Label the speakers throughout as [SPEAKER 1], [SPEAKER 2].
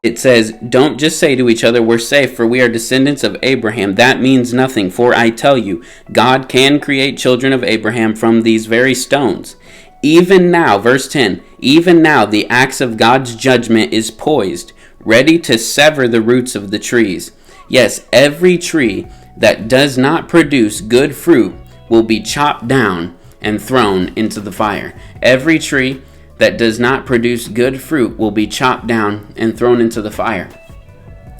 [SPEAKER 1] It says, don't just say to each other, we're safe, for we are descendants of Abraham. That means nothing, for I tell you, God can create children of Abraham from these very stones. Even now, verse 10, even now the axe of God's judgment is poised, ready to sever the roots of the trees. Yes, every tree that does not produce good fruit will be chopped down and thrown into the fire. Every tree that does not produce good fruit will be chopped down and thrown into the fire.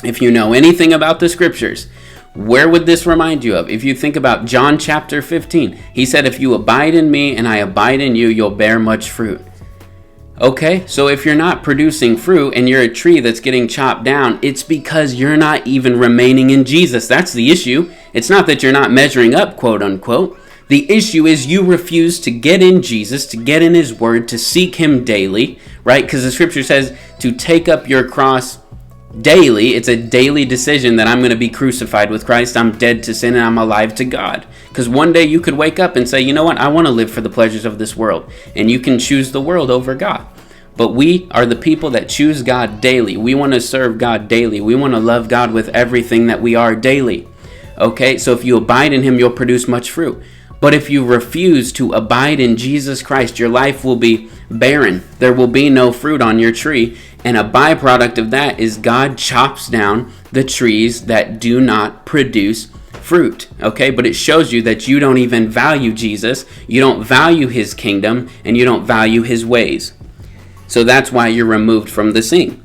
[SPEAKER 1] If you know anything about the scriptures, where would this remind you of? If you think about John chapter 15, he said, if you abide in me and I abide in you, you'll bear much fruit. Okay, so if you're not producing fruit and you're a tree that's getting chopped down, it's because you're not even remaining in Jesus. That's the issue. It's not that you're not measuring up, quote unquote. The issue is you refuse to get in Jesus, to get in his word, to seek him daily, right? Because the scripture says to take up your cross daily. It's a daily decision that I'm going to be crucified with Christ. I'm dead to sin and I'm alive to God. Because one day you could wake up and say, you know what? I want to live for the pleasures of this world. And you can choose the world over God. But we are the people that choose God daily. We want to serve God daily. We want to love God with everything that we are daily. Okay, so if you abide in him, you'll produce much fruit. But if you refuse to abide in Jesus Christ, your life will be barren. There will be no fruit on your tree. And a byproduct of that is God chops down the trees that do not produce fruit. Okay, but it shows you that you don't even value Jesus. You don't value his kingdom and you don't value his ways. So that's why you're removed from the scene.